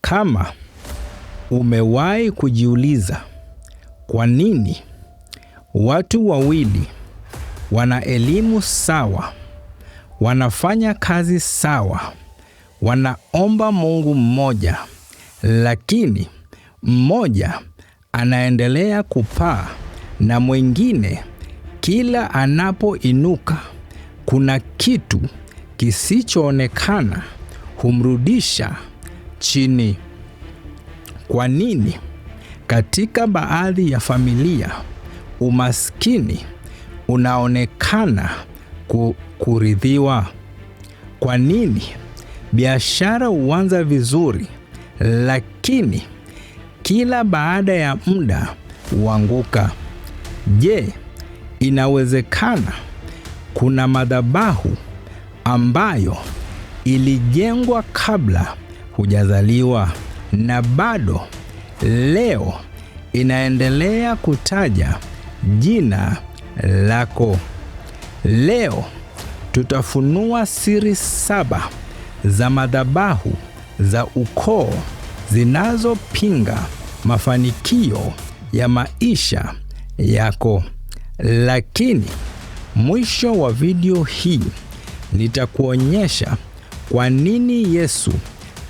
Kama umewahi kujiuliza kwa nini watu wawili wana elimu sawa, wanafanya kazi sawa, wanaomba Mungu mmoja, lakini mmoja anaendelea kupaa na mwingine kila anapoinuka kuna kitu kisichoonekana humrudisha chini? Kwa nini katika baadhi ya familia umaskini unaonekana kuridhiwa? Kwa nini biashara huanza vizuri lakini kila baada ya muda huanguka? Je, inawezekana kuna madhabahu ambayo ilijengwa kabla hujazaliwa na bado leo inaendelea kutaja jina lako? Leo tutafunua siri 7 za madhabahu za ukoo zinazopinga mafanikio ya maisha yako. Lakini mwisho wa video hii nitakuonyesha kwa nini Yesu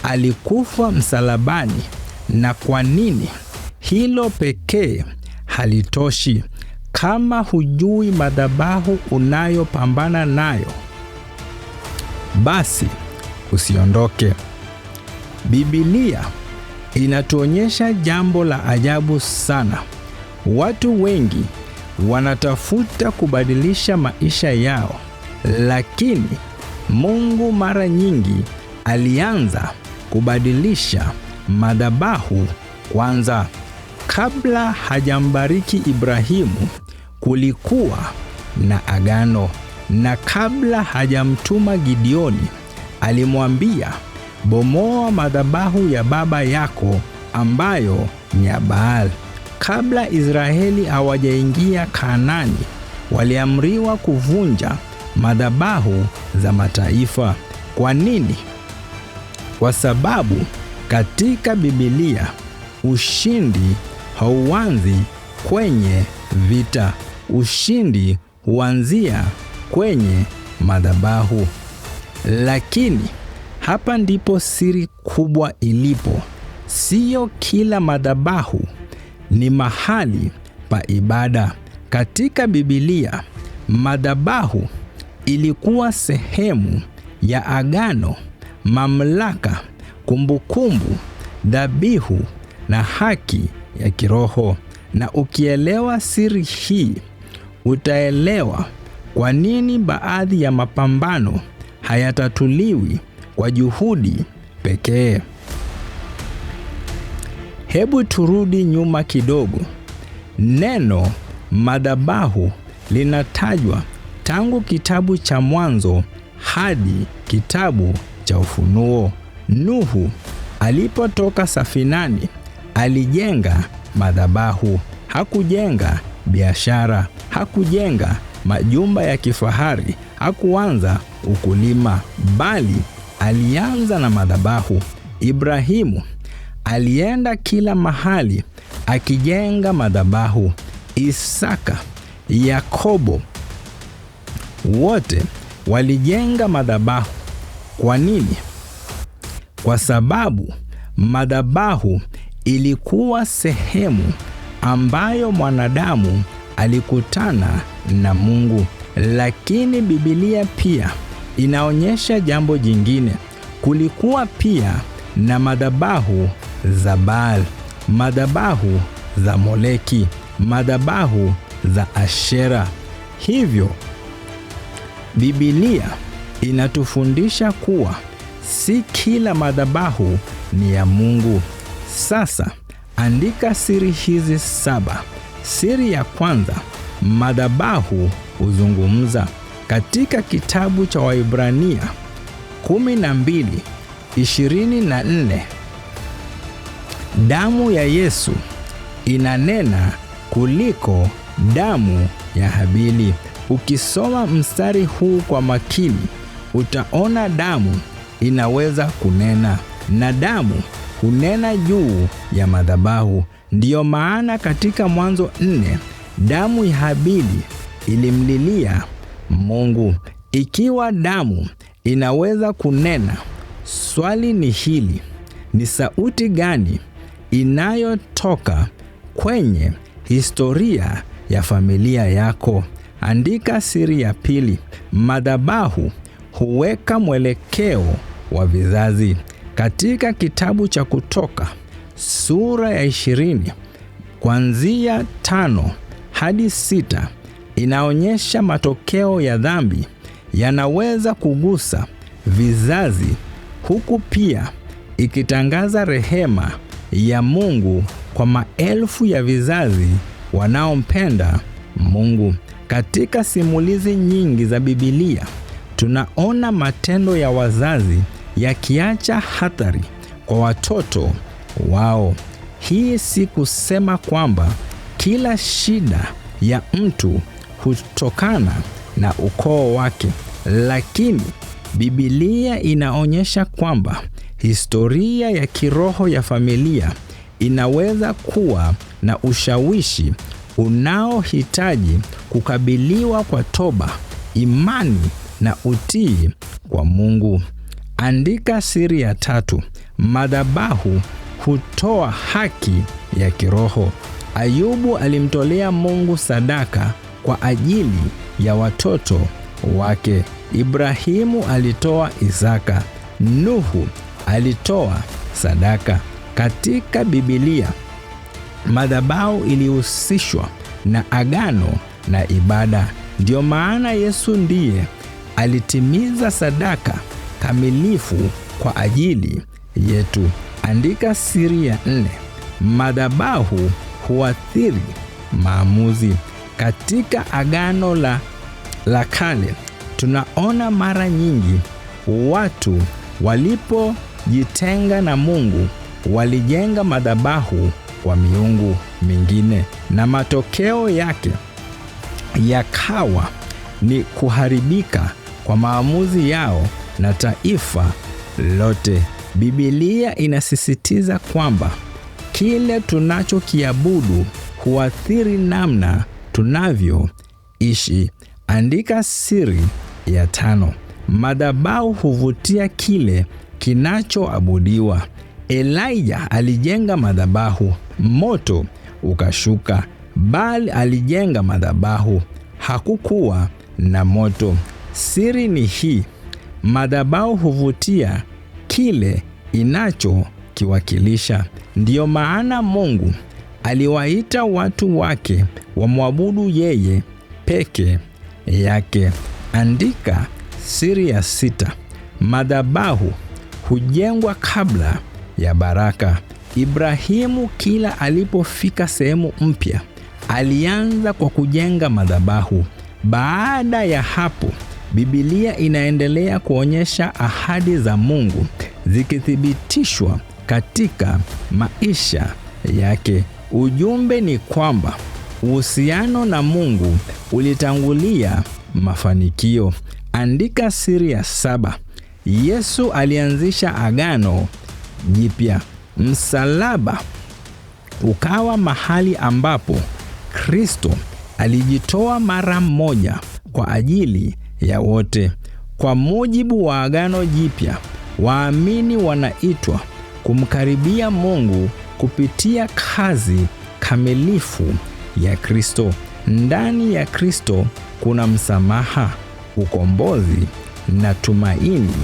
alikufa msalabani na kwa nini hilo pekee halitoshi kama hujui madhabahu unayopambana nayo. Basi usiondoke. Biblia inatuonyesha jambo la ajabu sana. Watu wengi wanatafuta kubadilisha maisha yao, lakini Mungu mara nyingi alianza kubadilisha madhabahu kwanza. Kabla hajambariki Ibrahimu kulikuwa na agano, na kabla hajamtuma Gideoni alimwambia, bomoa madhabahu ya baba yako ambayo ni ya Baal. Kabla Israeli hawajaingia Kanaani waliamriwa kuvunja madhabahu za mataifa. Kwa nini? Kwa sababu katika Biblia ushindi hauanzi kwenye vita. Ushindi huanzia kwenye madhabahu. Lakini hapa ndipo siri kubwa ilipo. Sio kila madhabahu ni mahali pa ibada. Katika Biblia, madhabahu ilikuwa sehemu ya agano, mamlaka, kumbukumbu, dhabihu na haki ya kiroho. Na ukielewa siri hii, utaelewa kwa nini baadhi ya mapambano hayatatuliwi kwa juhudi pekee. Hebu turudi nyuma kidogo. Neno madhabahu linatajwa tangu kitabu cha Mwanzo hadi kitabu cha Ufunuo. Nuhu alipotoka safinani alijenga madhabahu. Hakujenga biashara, hakujenga majumba ya kifahari, hakuanza ukulima, bali alianza na madhabahu. Ibrahimu alienda kila mahali akijenga madhabahu. Isaka, Yakobo, wote walijenga madhabahu. Kwa nini? Kwa sababu madhabahu ilikuwa sehemu ambayo mwanadamu alikutana na Mungu. Lakini Biblia pia inaonyesha jambo jingine. Kulikuwa pia na madhabahu za Baal, madhabahu za Moleki, madhabahu za Ashera. Hivyo Biblia inatufundisha kuwa si kila madhabahu ni ya Mungu. Sasa andika siri hizi 7. Siri ya kwanza, madhabahu huzungumza. Katika kitabu cha Waebrania 12:24, damu ya Yesu inanena kuliko damu ya Habili. Ukisoma mstari huu kwa makini, utaona damu inaweza kunena, na damu hunena juu ya madhabahu. Ndiyo maana katika Mwanzo 4, damu ya Habili ilimlilia Mungu. Ikiwa damu inaweza kunena, swali ni hili: ni sauti gani inayotoka kwenye historia ya familia yako? Andika siri ya pili: madhabahu huweka mwelekeo wa vizazi. Katika kitabu cha Kutoka sura ya 20 kuanzia 5 hadi 6 inaonyesha matokeo ya dhambi yanaweza kugusa vizazi, huku pia ikitangaza rehema ya Mungu kwa maelfu ya vizazi wanaompenda Mungu. Katika simulizi nyingi za Biblia tunaona matendo ya wazazi yakiacha athari kwa watoto wao. Hii si kusema kwamba kila shida ya mtu hutokana na ukoo wake, lakini Biblia inaonyesha kwamba historia ya kiroho ya familia inaweza kuwa na ushawishi unaohitaji kukabiliwa kwa toba, imani na utii kwa Mungu. Andika siri ya tatu: madhabahu hutoa haki ya kiroho. Ayubu alimtolea Mungu sadaka kwa ajili ya watoto wake. Ibrahimu alitoa Isaka. Nuhu alitoa sadaka. Katika Biblia, madhabahu ilihusishwa na agano na ibada. Ndio maana Yesu ndiye alitimiza sadaka kamilifu kwa ajili yetu. Andika siri ya 4: madhabahu huathiri maamuzi. Katika agano la kale tunaona mara nyingi watu walipojitenga na Mungu walijenga madhabahu kwa miungu mingine, na matokeo yake yakawa ni kuharibika kwa maamuzi yao na taifa lote. Biblia inasisitiza kwamba kile tunachokiabudu huathiri namna tunavyoishi. Andika siri ya 5: madhabahu huvutia kile kinachoabudiwa. Elijah alijenga madhabahu, moto ukashuka. Baal alijenga madhabahu, hakukuwa na moto. Siri ni hii: madhabahu huvutia kile inachokiwakilisha. Ndiyo maana Mungu aliwaita watu wake wamwabudu yeye peke yake. Andika siri ya 6: madhabahu hujengwa kabla ya baraka. Ibrahimu kila alipofika sehemu mpya alianza kwa kujenga madhabahu. Baada ya hapo, Biblia inaendelea kuonyesha ahadi za Mungu zikithibitishwa katika maisha yake. Ujumbe ni kwamba uhusiano na Mungu ulitangulia mafanikio. Andika siri ya 7: Yesu alianzisha agano jipya. Msalaba ukawa mahali ambapo Kristo alijitoa mara moja kwa ajili ya wote. Kwa mujibu wa agano jipya, waamini wanaitwa kumkaribia Mungu kupitia kazi kamilifu ya Kristo. Ndani ya Kristo kuna msamaha, ukombozi na tumaini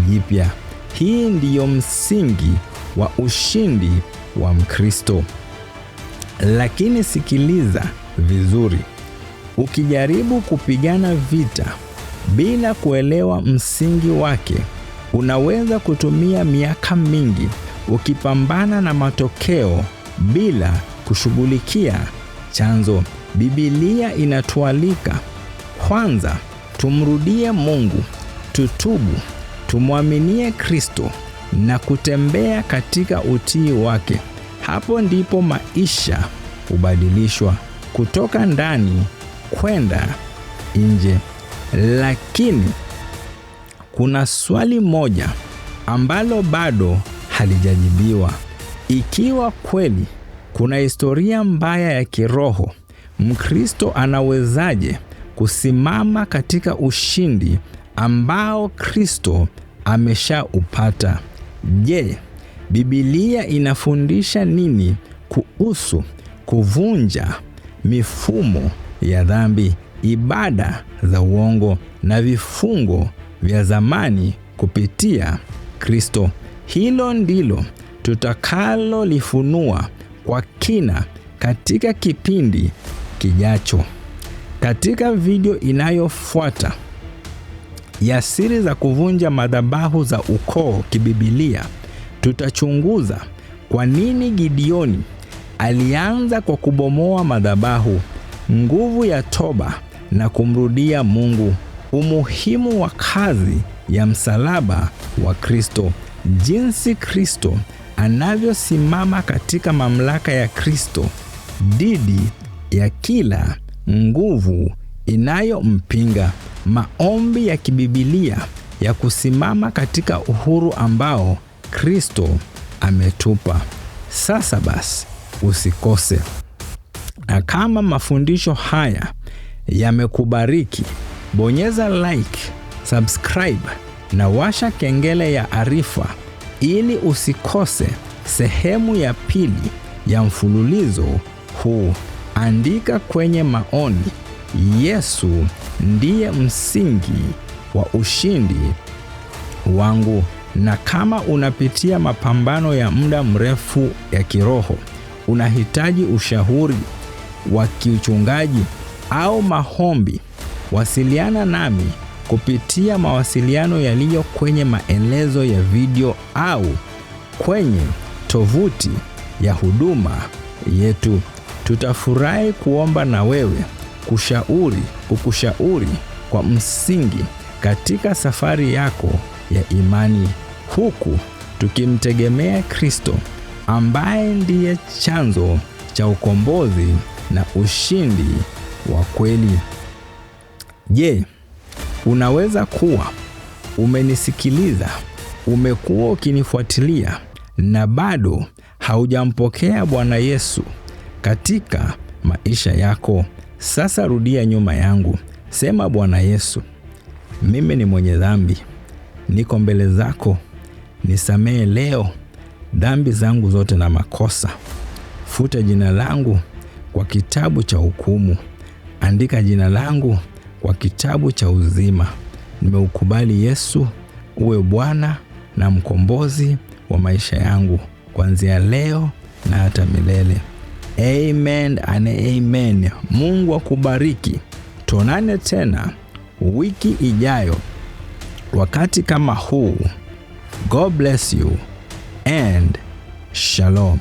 jipya. Hii ndiyo msingi wa ushindi wa Mkristo. Lakini sikiliza vizuri: ukijaribu kupigana vita bila kuelewa msingi wake, unaweza kutumia miaka mingi ukipambana na matokeo bila kushughulikia chanzo. Biblia inatualika kwanza tumrudie Mungu, tutubu, tumwaminie Kristo na kutembea katika utii wake. Hapo ndipo maisha hubadilishwa kutoka ndani kwenda nje. Lakini kuna swali moja ambalo bado halijajibiwa. Ikiwa kweli kuna historia mbaya ya kiroho, Mkristo anawezaje kusimama katika ushindi ambao Kristo ameshaupata? Je, Biblia inafundisha nini kuhusu kuvunja mifumo ya dhambi, ibada za uongo na vifungo vya zamani kupitia Kristo? Hilo ndilo tutakalolifunua kwa kina katika kipindi kijacho. Katika video inayofuata ya siri za kuvunja madhabahu za ukoo kibibilia, tutachunguza kwa nini Gideoni alianza kwa kubomoa madhabahu, nguvu ya toba na kumrudia Mungu, umuhimu wa kazi ya msalaba wa Kristo, jinsi Kristo anavyosimama katika mamlaka ya Kristo dhidi ya kila nguvu inayompinga, maombi ya kibibilia ya kusimama katika uhuru ambao Kristo ametupa. Sasa basi, usikose. Na kama mafundisho haya yamekubariki, bonyeza like, subscribe na washa kengele ya arifa ili usikose sehemu ya pili ya mfululizo huu. Andika kwenye maoni, Yesu ndiye msingi wa ushindi wangu. Na kama unapitia mapambano ya muda mrefu ya kiroho, unahitaji ushauri wa kiuchungaji au maombi, wasiliana nami kupitia mawasiliano yaliyo kwenye maelezo ya video au kwenye tovuti ya huduma yetu. Tutafurahi kuomba na wewe, kukushauri kwa msingi katika safari yako ya imani, huku tukimtegemea Kristo ambaye ndiye chanzo cha ukombozi na ushindi wa kweli. Je, unaweza kuwa umenisikiliza, umekuwa ukinifuatilia na bado haujampokea Bwana Yesu katika maisha yako? Sasa rudia nyuma yangu. Sema, Bwana Yesu, mimi ni mwenye dhambi. Niko mbele zako. Nisamehe leo dhambi zangu zote na makosa. Futa jina langu kwa kitabu cha hukumu. Andika jina langu kwa kitabu cha uzima. Nimeukubali Yesu uwe Bwana na mkombozi wa maisha yangu kuanzia leo na hata milele. Amen and amen. Mungu akubariki. Tuonane tena wiki ijayo wakati kama huu. God bless you and shalom.